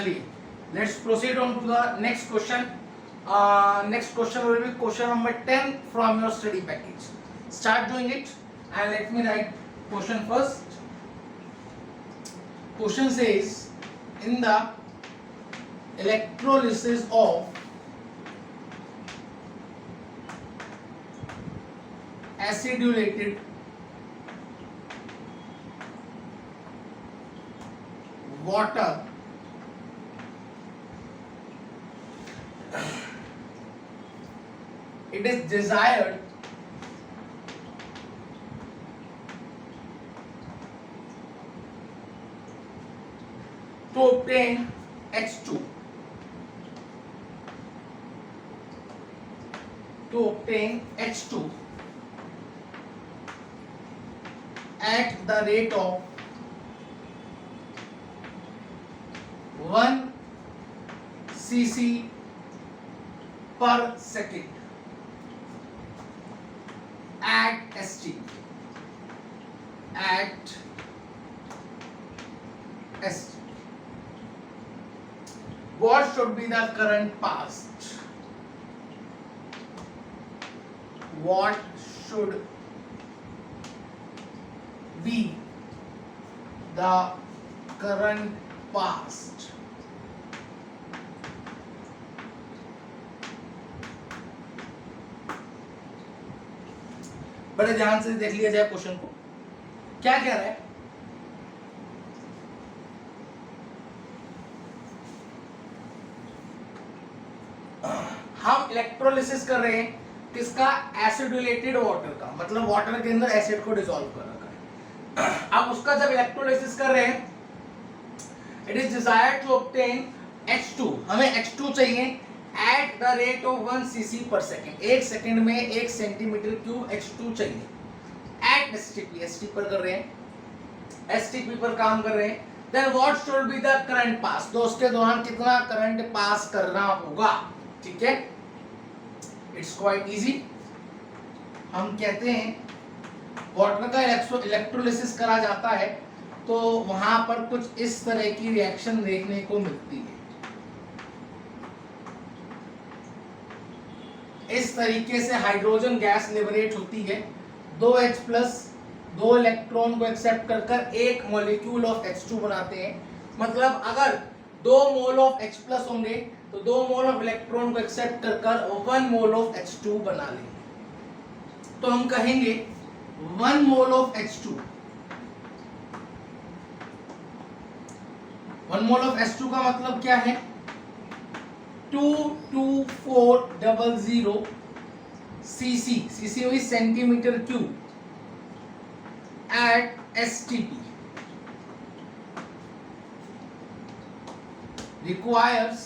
चलिए, let's proceed on to the next question. Next question will be question number 10 from your study package. Start doing it and let me write question first. Question says, in the electrolysis of acidulated water, it is desired to obtain H2. To obtain H2 at the rate of 1 cc per second at ST. At ST. What should be the current passed? What should be the current passed? बड़े ध्यान से देख लिया जाए question को, क्या कह रहा है। हम इलेक्ट्रोलिसिस कर रहे हैं किसका? एसिडुलेटेड वाटर का, मतलब वाटर के अंदर एसिड को डिसॉल्व कर रखा है। अब उसका जब इलेक्ट्रोलिसिस कर रहे हैं, it is desired to obtain H2, हमें H2 चाहिए at the rate of 1 cc per second. एक सेकेंड में 1 सेंटीमीटर क्यूब H2 चाहिए एट STP। STP पर कर रहे हैं, STP पर काम कर रहे हैं। Then what should be the current pass, तो उसके दौरान कितना करंट पास करना होगा। ठीक है, इट्स क्वाइट इजी। हम कहते हैं वाटर का इलेक्ट्रोलिसिस करा जाता है तो वहां पर कुछ इस तरह की रिएक्शन देखने को मिलती है। इस तरीके से हाइड्रोजन गैस लिबरेट होती है। 2H प्लस 2 इलेक्ट्रॉन को एक्सेप्ट कर कर एक मॉलिक्यूल ऑफ H2 बनाते हैं। मतलब अगर 2 मोल ऑफ H प्लस होंगे तो 2 मोल ऑफ इलेक्ट्रॉन को एक्सेप्ट कर कर 1 मोल ऑफ H2 बना लेंगे। तो हम कहेंगे 1 mole of H2, 1 mole of H2 का मतलब क्या है? 22400 cc, cc हुई centimetre cube at STP requires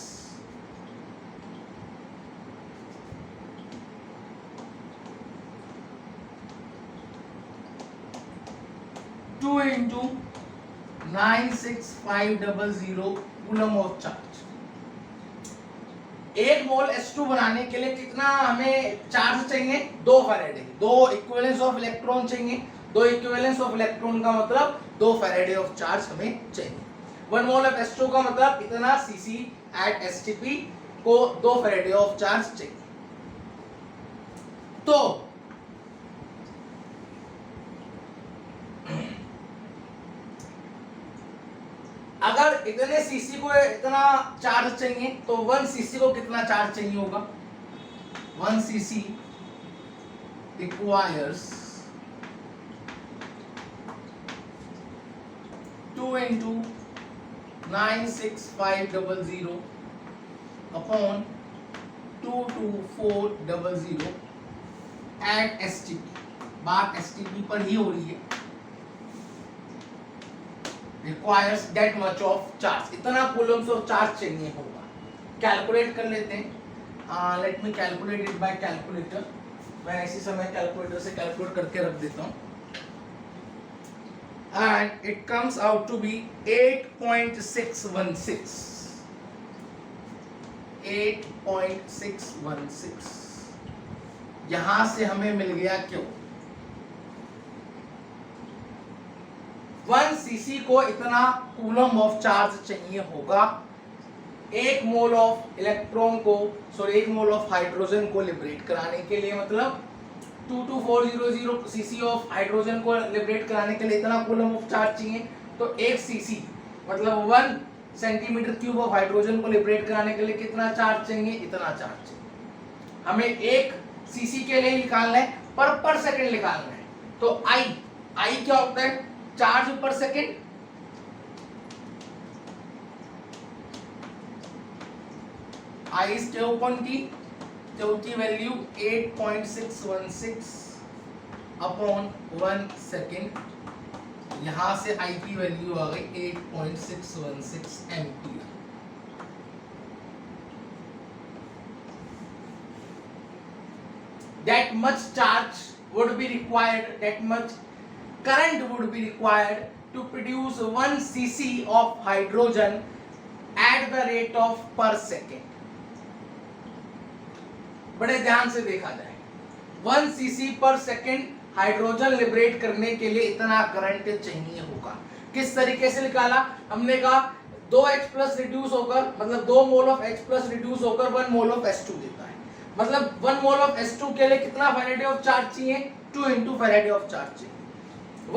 2 into 96500 coulomb of charge. एक मोल H2 बनाने के लिए कितना हमें चार्ज चाहिए? 2 फैराडे। 2 इक्विवेलेंस ऑफ इलेक्ट्रॉन चाहिए। 2 इक्विवेलेंस ऑफ इलेक्ट्रॉन का मतलब 2 फैराडे ऑफ चार्ज हमें चाहिए। 1 मोल ऑफ H2 का मतलब इतना cc एट STP को 2 फैराडे ऑफ चार्ज चाहिए। तो अगर इतने cc को इतना चार्ज चाहिए तो 1 cc को कितना चार्ज चाहिए होगा? 1 cc requires 2 into 96500 upon 22400 at STP। बात STP पर ही हो रही है। requires that much of charge, इतना coulombs of charge चाहिए होगा। कैलकुलेट कर लेते हैं। Let me calculate it by calculator. मैं इसी समय कैलकुलेटर से कैलकुलेट करके रख देता हूँ। and it comes out to be 8.616। 8.616 यहां से हमें मिल गया क्यों? 1 cc को इतना कूलम ऑफ चार्ज चाहिए होगा 1 मोल ऑफ इलेक्ट्रॉन को एक मोल ऑफ हाइड्रोजन को लिबरेट कराने के लिए, मतलब 22400 सीसी ऑफ हाइड्रोजन को लिबरेट कराने के लिए इतना कूलम ऑफ चार्ज चाहिए। तो 1 सीसी मतलब 1 सेंटीमीटर क्यूब ऑफ हाइड्रोजन को लिबरेट कराने के लिए कितना चार्ज चाहिए, इतना चार्ज चाहिए। हमें 1 सीसी के लिए निकालना है, पर सेकंड निकालना है। तो आई क्या होता है, चार्ज पर सेकंड। आई इज क्यों की वैल्यू 8.616 अपॉन 1 सेकेंड। यहां से आई की वैल्यू आ गई 8.616 ampere. that much charge would be required, that much current would be required to produce 1 cc of hydrogen at the rate of per second। बड़े ध्यान से देखा जाए, 1 cc per second hydrogen liberate करने के लिए इतना करंट चाहिए होगा। किस तरीके से निकाला, हमने कहा 2H प्लस रिड्यूस होकर, मतलब 2 mole of H plus reduce होकर 1 मोल ऑफ H2 देता है। मतलब 1 मोल ऑफ H2 के लिए कितना फैराडे ऑफ चार्ज चाहिए, 2 इंटू फैराडे ऑफ चार्ज चाहिए।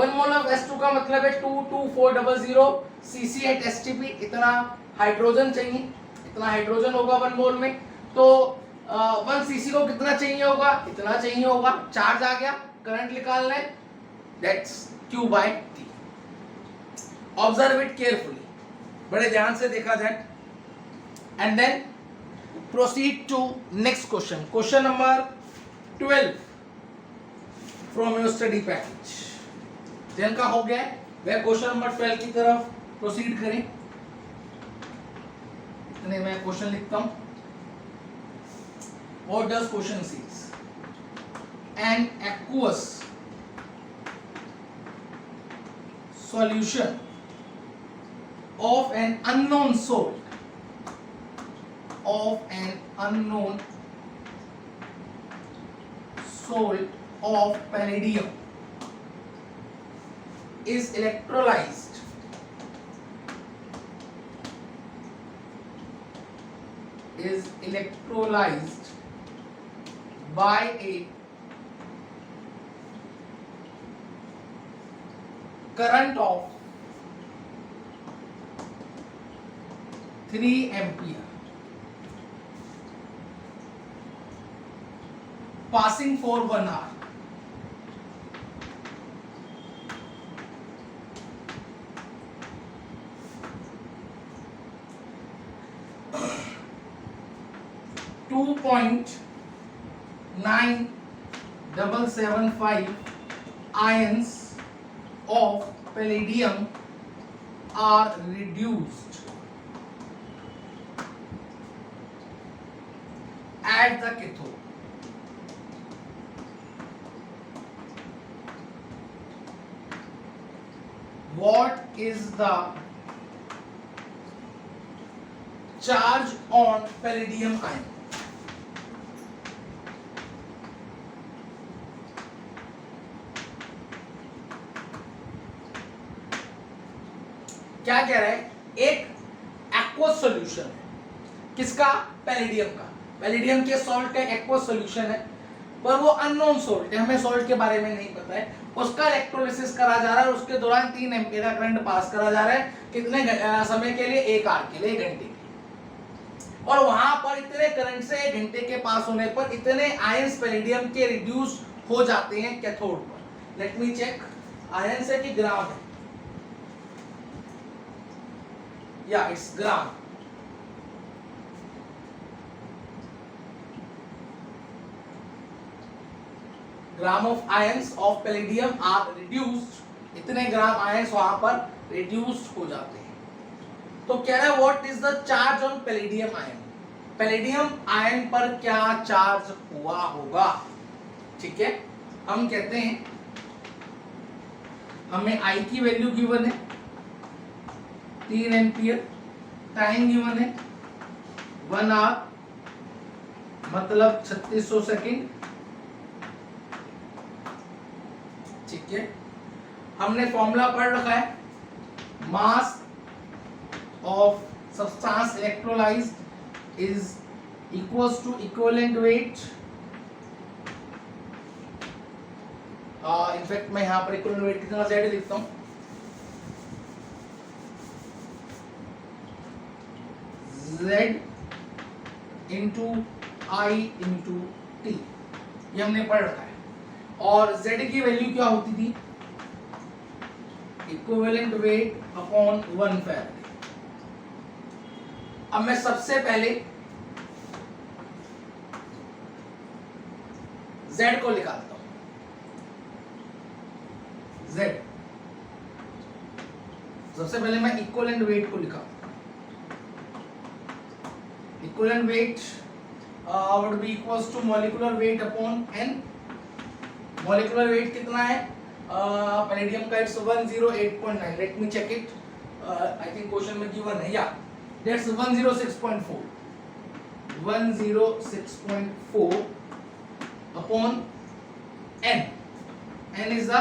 1 मोल ऑफ H2 का मतलब है 22400 cc एट STP, इतना हाइड्रोजन चाहिए, इतना हाइड्रोजन होगा 1 मोल में। तो 1 cc को कितना चाहिए होगा, इतना चाहिए होगा। चार्ज आ गया, करंट निकालना है, that's Q by T। Observe it carefully, बड़े ध्यान से देखा जाए। And then proceed to next question, question number 12 from your study package। जिनका हो गया है वह क्वेश्चन नंबर 12 की तरफ प्रोसीड करें। इतने मैं क्वेश्चन लिखता हूं। What does question says? An aqueous solution of an unknown salt of palladium is electrolyzed by a current of 3 ampere passing for 1 hour। .9775 ions of palladium are reduced at the cathode। What is the charge on palladium ion? क्या कह रहा है, एक aqueous solution है, किसका, palladium का। Palladium के salt का एक्वस सॉल्यूशन है, पर वो अननोन सॉल्ट है, हमें सॉल्ट के बारे में नहीं पता है। उसका इलेक्ट्रोलिसिस करा जा रहा है, उसके दौरान 3 एम्पीयर का करंट पास करा जा रहा है। कितने समय के लिए, 1 आवर के लिए, 1 घंटे के लिए। और वहां पर इतने करंट से 1 घंटे के पास होने पर इतने आयंस पैलेडियम के रिड्यूस हो जाते हैं कैथोड पर। लेट मी चेक, आयंस है कि ग्राम है, या it's gram. Gram of ions of palladium are reduced, इतने ग्राम आयंस वहां पर रिड्यूस्ड हो जाते हैं। तो कह रहा है what is the charge on palladium ion, palladium ion पर क्या चार्ज हुआ होगा। ठीक है, हम कहते हैं हमें आई की वैल्यू गिवन है 3 एम्पियर, टाइम गिवन है 1 आवर मतलब 3600 सेकेंड। ठीक है, हमने फॉर्मूला पढ़ रखा है, mass of substance electrolyzed is equals to equivalent weight. In fact मैं यहाँ पर इक्विवेलेंट वेट कितना Z लिखता हूँ, Z into I into T, ये हमने पढ़ रखा है। और Z की वैल्यू क्या होती थी, इक्विवेलेंट वेट अपॉन 1 फैराडे। अब मैं सबसे पहले Z को निकालता हूं, Z सबसे पहले मैं इक्विवेलेंट वेट को लिखा, equivalent weight would be equals to molecular weight upon n। molecular weight कितना है पैलेडियम का, it's 108.9। Let me check it, I think question में गिवन है, या that's 106.4 106.4 upon n। n is the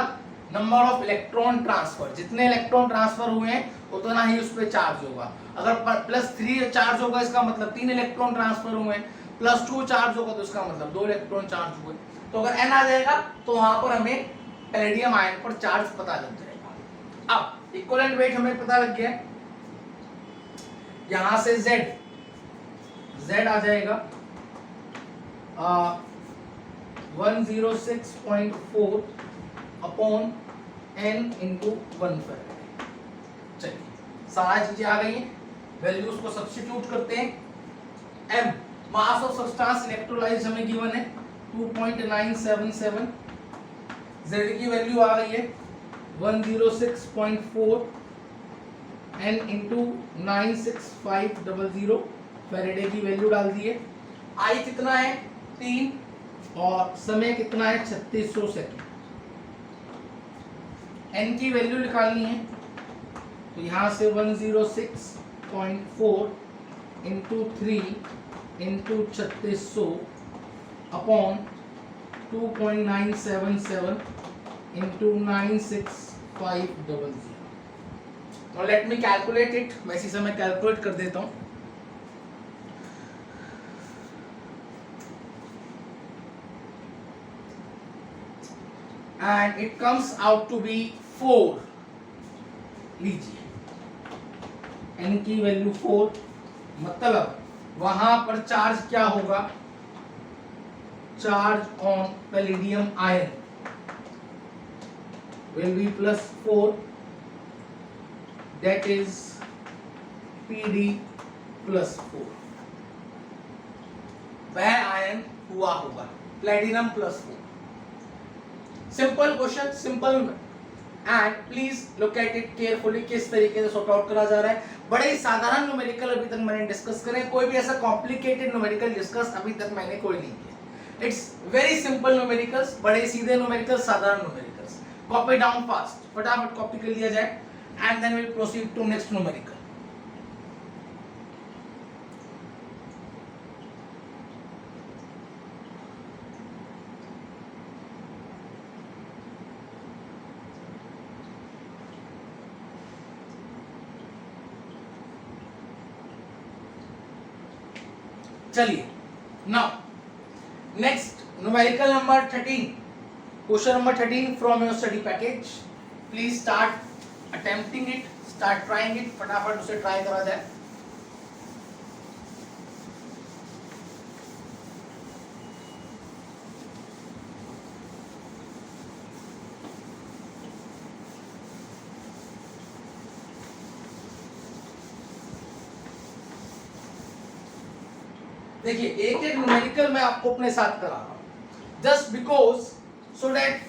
number of electron transfer, जितने electron transfer हुए हैं उतना ही उस पर चार्ज होगा। अगर +3 चार्ज होगा इसका मतलब 3 इलेक्ट्रॉन ट्रांसफर हुए हैं, +2 चार्ज होगा तो इसका मतलब 2 इलेक्ट्रॉन चार्ज हुए। तो अगर n आ जाएगा तो वहां पर हमें पैलेडियम आयन पर चार्ज पता लग जाएगा। अब इक्विवेलेंट वेट हमें पता लग गया, यहां से Z आ जाएगा 106.4 अपॉन n इंटू 1 फैराडे। चलिए सारी चीजें आ गई हैं, वैल्यूज को सब्स्टिट्यूट करते हैं। m mass of substance electrolysed हमें गिवन है 2.977, Z की वैल्यू आ गई है 106.4, n इंटू 96500, फैराडे की वैल्यू डाल दी है। I कितना है 3 और समय कितना है 3600 सेकेंड। n की वैल्यू निकालनी है तो यहाँ से 106.4 into 3 into 3600 upon 2.977 into 96500। Now let me calculate it, मैं इसी समय कैलकुलेट कर देता हूँ। And it comes out to be 4। लीजिए n की वैल्यू 4, मतलब वहां पर चार्ज क्या होगा, charge on palladium ion will be +4, that is Pd +4। वह आयन हुआ होगा platinum +4। Simple question, simple, and please look at it carefully, किस तरीके से सॉर्ट आउट करा जा रहा है। बड़े ही साधारण न्यूमेरिकल अभी तक मैंने डिस्कस करे, कोई भी ऐसा कॉम्प्लिकेटेड न्यूमेरिकल डिस्कस अभी तक मैंने कोई नहीं किया। इट्स वेरी सिंपल न्यूमेरिकल्स, बड़े सीधे न्यूमेरिकल्स, साधारण न्यूमेरिकल्स। कॉपी डाउन फास्ट, फटाफट कॉपी कर लिया जाए and then will proceed to next numerical. चलिए now next numerical number 13, question number 13 from your study package. Please start attempting it, start trying it, फटाफट उसे ट्राई करा जाए। देखिए एक एक न्यूमेरिकल मैं आपको अपने साथ करा रहा हूं, just because so that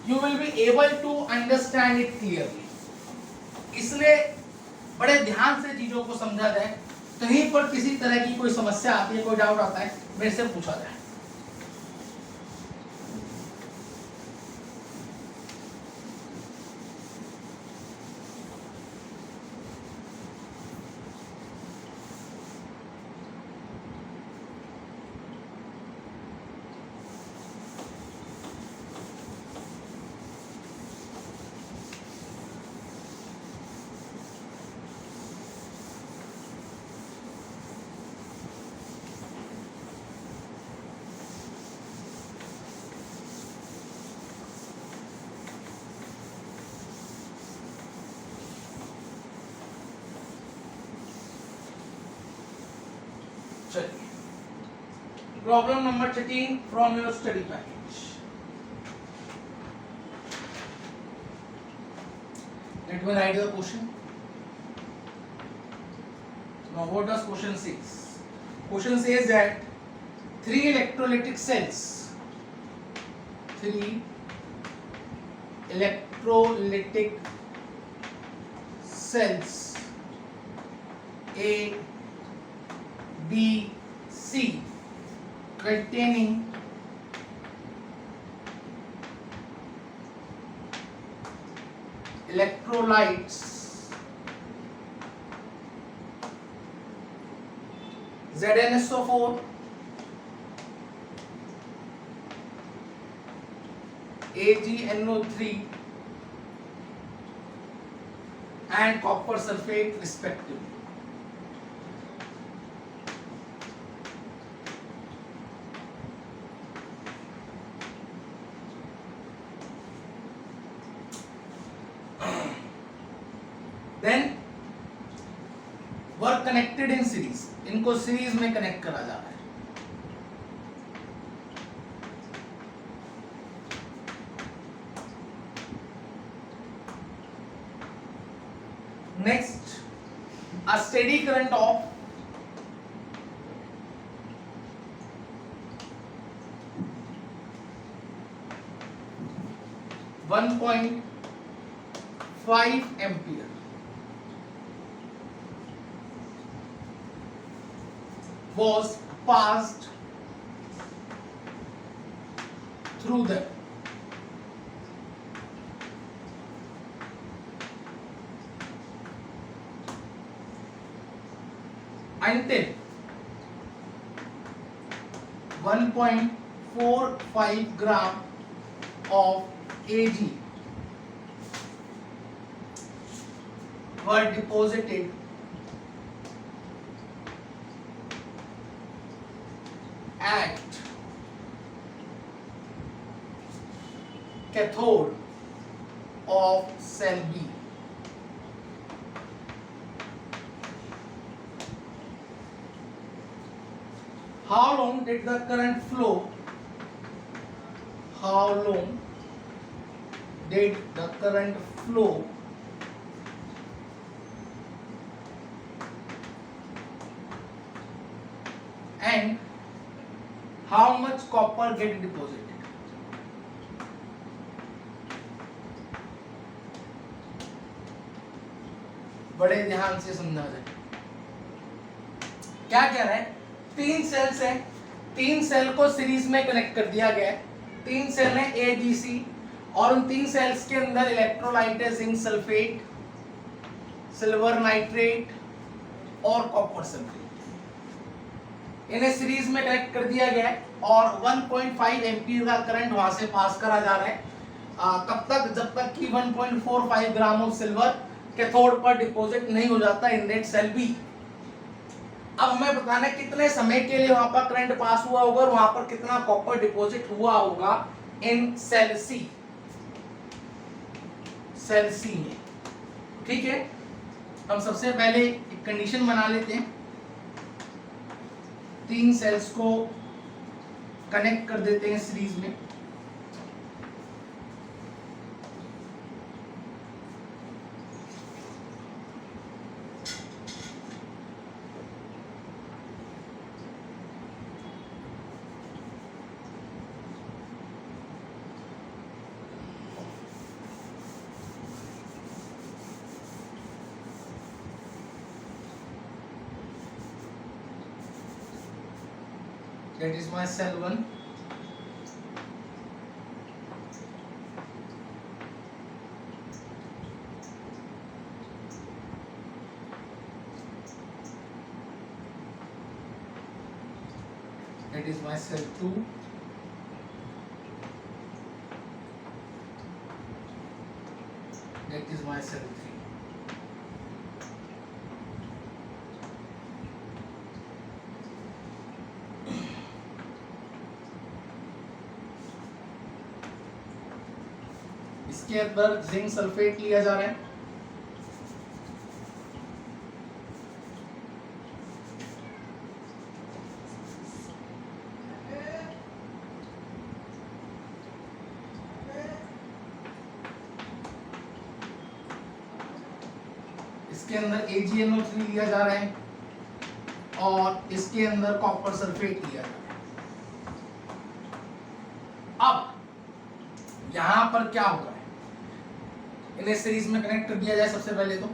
you will be able to understand it clearly. इसलिए बड़े ध्यान से चीजों को समझा जाए, कहीं पर किसी तरह की कोई समस्या आती है, कोई डाउट आता है, मेरे से पूछा जाए। चलिए problem number 13 from your study package. Let me write the question. Now what does question says? Question says that three electrolytic cells A, B, C containing electrolytes ZnSO4, AgNO3 and copper sulfate respectively. Then were connected in series. इनको series में connect करा जा रहा है. Next, a steady current of 1.5 ampere was passed through them. Until 1.45 gram of Ag were deposited at cathode of cell B. How long did the current flow? How long did the current flow and how much copper get deposited? बड़े ध्यान से समझा जाए. क्या कह रहा है? तीन सेल्स है, तीन सेल को सीरीज में कनेक्ट कर दिया गया है. तीन सेल है ए बी सी और उन तीन सेल्स के अंदर इलेक्ट्रोलाइट है जिंक सल्फेट, सिल्वर नाइट्रेट और कॉपर सल्फेट. इन्हें सीरीज में कनेक्ट कर दिया गया है और 1.5 एम्पीयर का करंट वहां से पास करा जा रहा है. कब तक? जब तक कि 1.45 ग्राम ऑफ सिल्वर कैथोड पर डिपॉजिट नहीं हो जाता इन दैट सेल बी. अब हमें बताना है कितने समय के लिए वहां पर करंट पास हुआ होगा और वहां पर कितना कॉपर डिपॉजिट हुआ होगा इन सेल सी. सेल सी में. ठीक है, हम सबसे पहले एक कंडीशन बना लेते हैं. तीन सेल्स को कनेक्ट कर देते हैं सीरीज में. That is my cell 1. That is my cell 2. That is my cell 3. इसके अंदर जिंक सल्फेट लिया जा रहा है. इसके अंदर AgNO3 लिया जा रहा है और इसके अंदर कॉपर सल्फेट लिया जा रहा है। अब यहां पर क्या हो रहा है, इन्हें सीरीज में कनेक्ट कर दिया जाए सबसे पहले तो।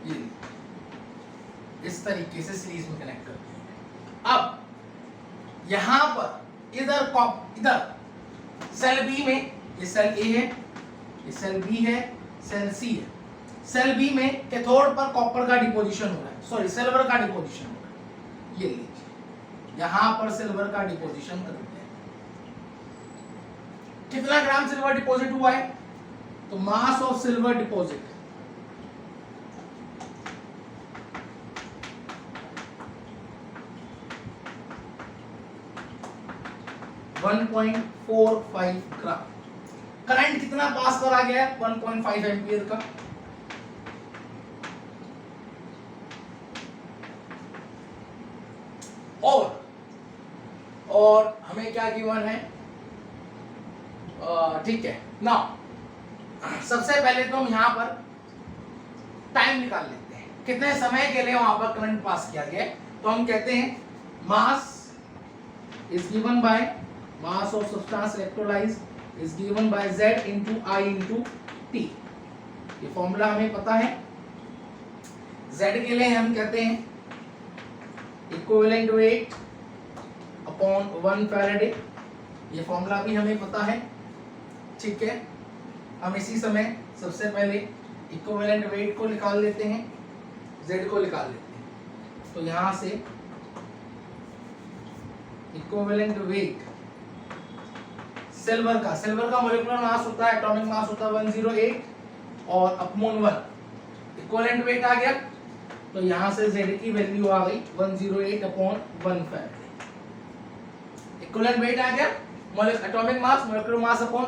ये इस तरीके से सीरीज में कनेक्ट कर दिया। अब यहां पर इधर सेल बी में, ये सेल ए है, ये सेल बी है, सेल सी है। सेल बी में कैथोड पर कॉपर का डिपोजिशन हो रहा है, सॉरी सिल्वर का डिपोजिशन हो रहा है। ये लीजिए यहां पर सिल्वर का डिपोजिशन कर दिया है। कितना ग्राम सिल्वर डिपॉजिट हुआ है, तो mass of silver deposit 1.45 gram. Current कितना पास करा गया है, 1.5 एम्पियर का। और हमें क्या गिवन है, ठीक है ना। सबसे पहले तो हम यहां पर टाइम निकाल लेते हैं, कितने समय के लिए वहां पर करंट पास किया गया है। तो हम कहते हैं mass is given by mass of substance electrolysed is given by Z into I into T। ये फॉर्मूला हमें पता है। Z के लिए हम कहते हैं इक्विवेलेंट वेट अपॉन 1 फैराडे, ये फॉर्मूला भी हमें पता है, ठीक है। हम इसी समय सबसे पहले इक्विवेलेंट वेट को निकाल लेते हैं, Z को निकाल लेते हैं। तो यहां से इक्विवेलेंट वेट सिल्वर का मॉलिक्यूलर मास होता है, एटॉमिक मास होता है 108 और अपॉन 1 इक्विवेलेंट वेट आ गया। तो यहां से Z की वैल्यू आ गई 108 अपॉन 1 फैराडे। इक्विवेलेंट वेट आ गया, atomic mass molecular mass upon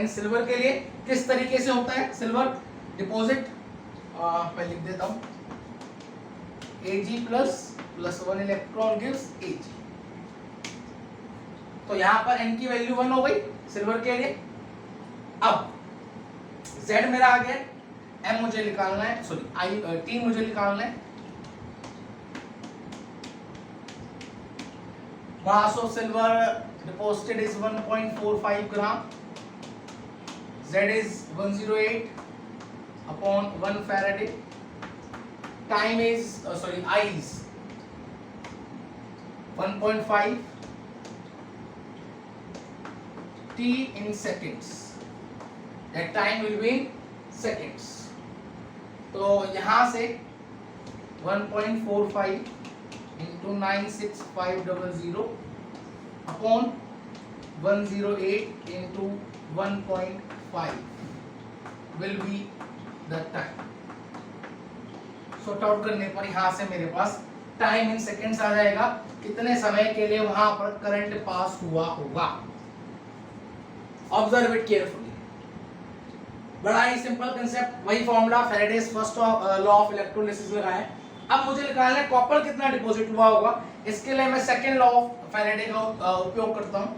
n silver के लिए किस तरीके से होता है सिल्वर डिपॉजिट, मैं लिख देता हूं Ag plus 1 electron gives Ag। तो यहां पर n की वैल्यू 1 हो गई सिल्वर के लिए। अब Z मेरा आ गया, M मुझे निकालना है, सॉरी T मुझे निकालना है। Mass of silver deposited is 1.45 gram, Z is 108 upon 1 Faraday, time is I is 1.5, T in seconds, that time will be in seconds। तो यहाँ से 1.45 into 96500 upon 108 into 1.5 will be the time। Sort out करने पर यहां से मेरे पास time in seconds आ जाएगा, कितने समय के लिए वहां पर करंट पास हुआ होगा। ऑब्जर्व इट केयरफुली, बड़ा ही सिंपल कंसेप्ट, वही formula Faraday's first law of electrolysis लगाया। अब मुझे निकालना है कॉपर कितना डिपॉजिट हुआ होगा। इसके लिए मैं सेकेंड लॉ ऑफ फैराडे का उपयोग करता हूं।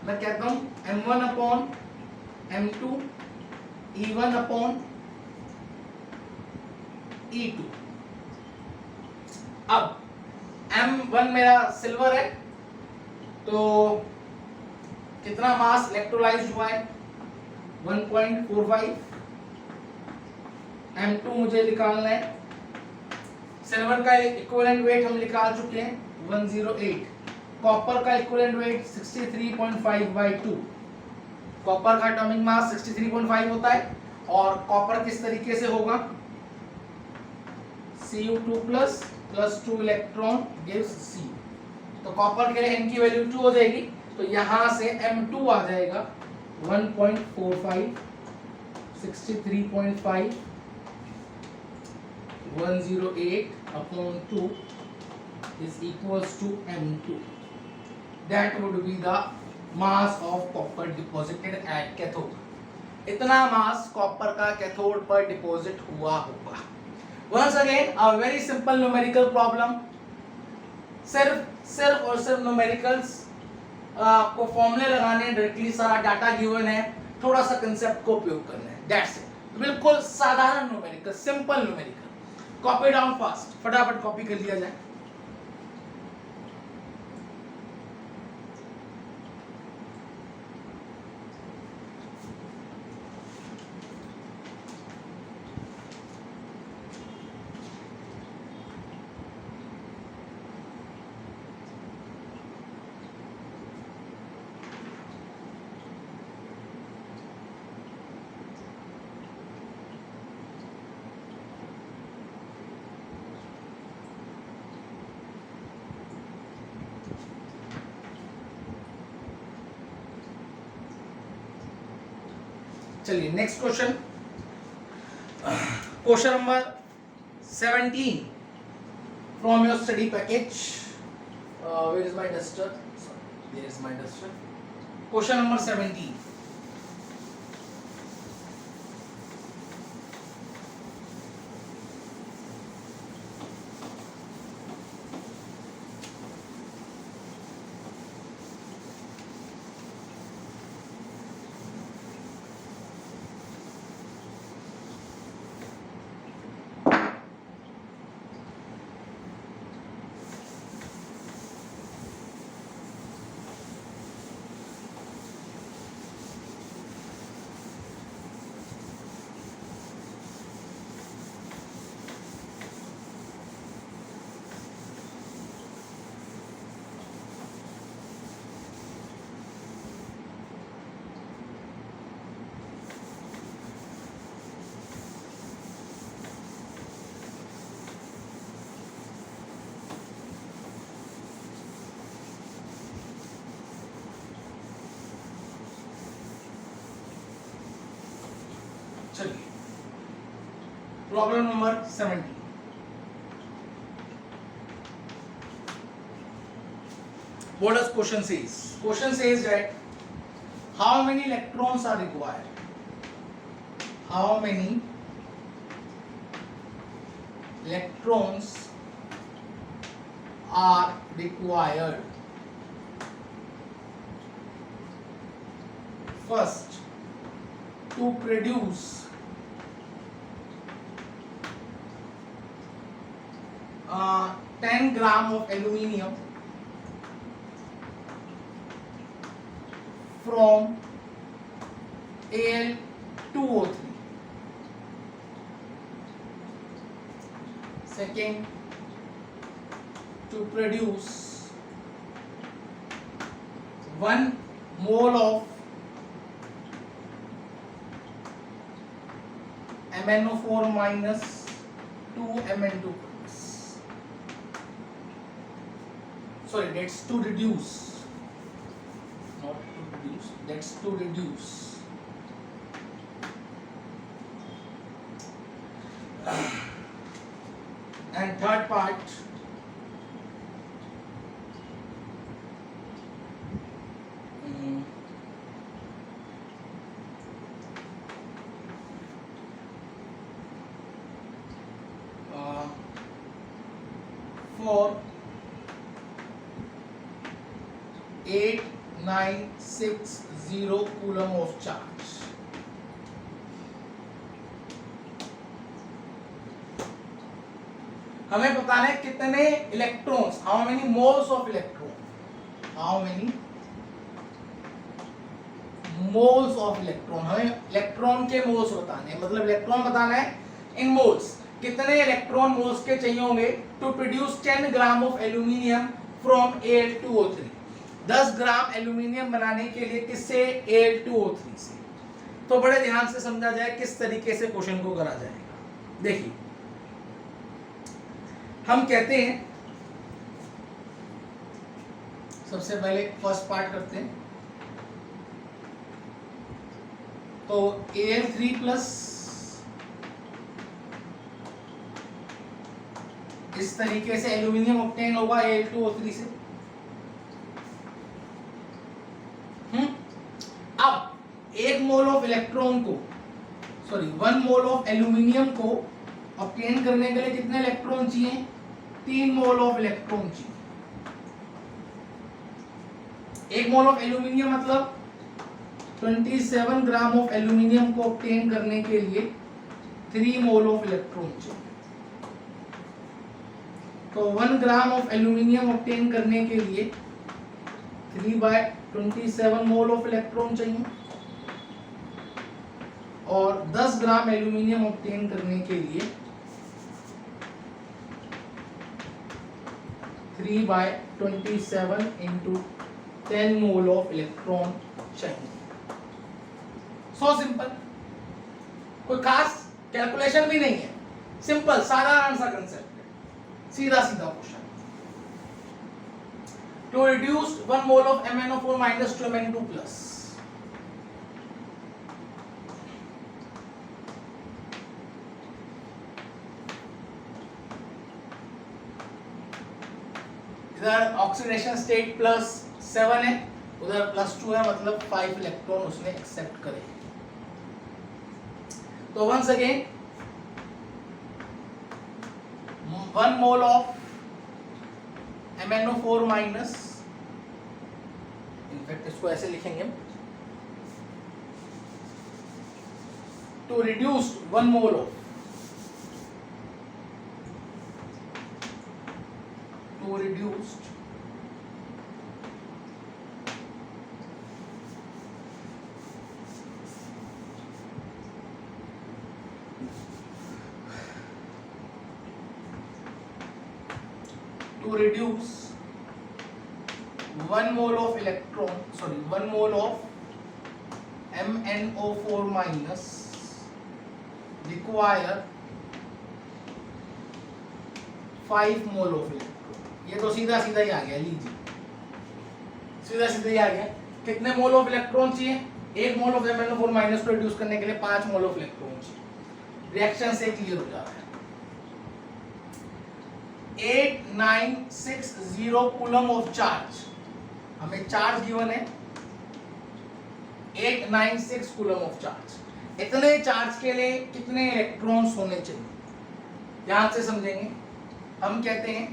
मैं कहता हूं M1 upon M2 E1 upon E2। अब M1 मेरा सिल्वर है, तो कितना मास इलेक्ट्रोलाइज्ड हुआ है 1.45। M2 मुझे निकालना है, सिल्वर का इक्विवेलेंट वेट हम निकाल चुके हैं 108, कॉपर का इक्विवेलेंट वेट 63.5/2। कॉपर का एटॉमिक मास 63.5 होता है, और कॉपर किस तरीके से होगा Cu2 plus 2 electron gives C। तो कॉपर के लिए n की वैल्यू 2 हो जाएगी, तो यहां से M2 आ जाएगा 1.45 63.5 108 upon 2 is equals to M2. That would be the mass of copper deposited at cathode। इतना मास कॉपर का कैथोड पर डिपॉजिट हुआ होगा। Once again a very simple numerical problem। सिर्फ और सिर्फ न्यूमेरिकल्स को फॉर्मूले लगाने, डायरेक्टली सारा डाटा गिवन है, थोड़ा सा कंसेप्ट को उपयोग करना है, दैट्स इट। बिल्कुल साधारण numerical, simple numerical. Copy down fast, फटाफट कॉपी कर लिया जाए। चलिए next question, question number 17 from your study package. Where is my duster? There is my duster. Question number 17, चलिए problem number 17। What does question says? Question says that how many electrons are required? How many electrons are required first to produce 10 gram of aluminium from Al2O3. Second, to produce 1 mole of MnO4 minus 2Mn2 plus. Sorry, that's to reduce, not to reduce, that's to reduce and third part, for 8960 coulomb of charge. हमें बताना है कितने electrons, how many moles of electron, how many moles of electron, हमें electron के moles बताने हैं, मतलब electron बताना है इन मोल्स, कितने इलेक्ट्रॉन मोल्स के चाहिए होंगे to produce 10 gram of aluminium from Al2O3। 10 gram aluminium बनाने के लिए किससे? Al2O3 से। तो बड़े ध्यान से समझा जाए किस तरीके से क्वेश्चन को करा जाएगा। देखिए हम कहते हैं, सबसे पहले फर्स्ट पार्ट करते हैं, तो Al3 प्लस इस तरीके से एल्यूमिनियम ऑब्टेन होगा Al2O3 से। अब 1 मोल ऑफ इलेक्ट्रॉन को, सॉरी 1 मोल ऑफ एल्यूमिनियम को ऑब्टेन करने के लिए कितने इलेक्ट्रॉन चाहिए? 3 मोल ऑफ इलेक्ट्रॉन चाहिए। 1 मोल ऑफ एल्यूमिनियम मतलब 27 ग्राम ऑफ एल्यूमिनियम को ऑब्टेन करने के लिए 3 मोल ऑफ इलेक्ट्रॉन चाहिए। तो 1 ग्राम ऑफ एल्यूमिनियम ऑब्टेन करने के लिए 3/27 मोल ऑफ इलेक्ट्रॉन चाहिए, और 10 ग्राम एल्यूमिनियम ऑब्टेन करने के लिए 3/27 इंटू 10 मोल ऑफ इलेक्ट्रॉन चाहिए। सो सिंपल, कोई खास कैलकुलेशन भी नहीं है, सिंपल साधारण सा कंसेप्ट है, सीधा सीधा question. To reduce 1 mole of MnO4 minus to Mn2 plus, इधर ऑक्सीडेशन स्टेट +7 है, उधर +2 है, मतलब 5 इलेक्ट्रॉन उसने एक्सेप्ट करे। तो once again 1 mole of MnO4 minus, in fact इसको ऐसे लिखेंगे, to reduce 1 mole of, to reduced 1 mole of electron, sorry, 1 mole of MnO4 minus require 5 mole of electron. ये तो सीधा सीधा ही आ गया, लीजिए सीधा सीधा ही आ गया। कितने मोल ऑफ इलेक्ट्रॉन चाहिए? 1 मोल ऑफ MnO4 माइनस को रिड्यूस करने के लिए 5 मोल ऑफ इलेक्ट्रॉन चाहिए। रिएक्शन से क्लियर हो जा रहा है। 8960 कूलम ऑफ चार्ज, हमें चार्ज गिवन है 896 कूलम ऑफ चार्ज। इतने चार्ज के लिए कितने इलेक्ट्रॉन्स होने चाहिए? ध्यान से समझेंगे। हम कहते हैं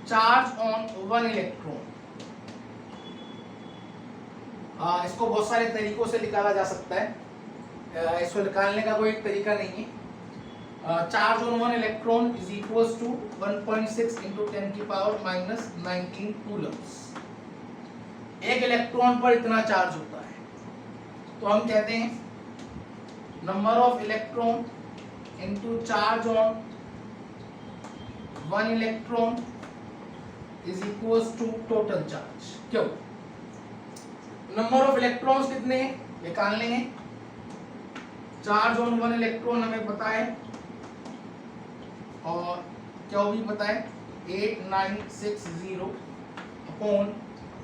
चार्ज ऑन 1 इलेक्ट्रॉन, इसको बहुत सारे तरीकों से निकाला जा सकता है, इसको निकालने का कोई एक तरीका नहीं है। Charge on 1 electron is equals to 1.6 into 10 की पावर माइनस 19 कूलम्स। एक इलेक्ट्रॉन पर इतना चार्ज होता है, तो हम कहते हैं number of electron into charge on 1 electron is equals to total charge. क्यों? नंबर ऑफ इलेक्ट्रॉन्स कितने निकालने हैं? चार्ज ऑन 1 इलेक्ट्रॉन हमें पता है, और क्या भी पता है, 8960 अपॉन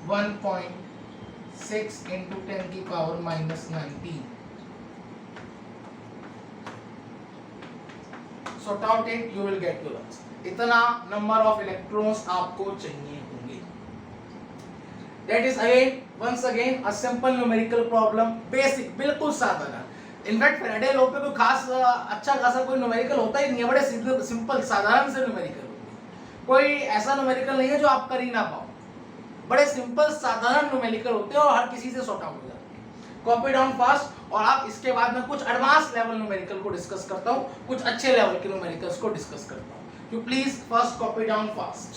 1.6 इंटू 10 की power minus 19। Sort out it, you will get your answer. इतना नंबर ऑफ इलेक्ट्रॉन्स आपको चाहिए होंगे। That is again once again a simple numerical problem, basic, बिल्कुल साधारण। इनफैक्ट फैराडे लॉ पे कोई खास अच्छा खासा कोई न्यूमेरिकल होता ही नहीं है, बड़े सिंपल साधारण से न्यूमेरिकल होते हैं। कोई ऐसा न्यूमेरिकल नहीं है जो आप कर ही ना पाओ, बड़े सिंपल साधारण न्यूमेरिकल होते हैं और हर किसी से सॉर्ट आउट हो जाते हैं। कॉपी डाउन फास्ट, और आप इसके बाद में कुछ एडवांस लेवल न्यूमेरिकल को डिस्कस करता हूँ, कुछ अच्छे लेवल के न्यूमेरिकल्स को डिस्कस करता हूँ। You please first copy down fast.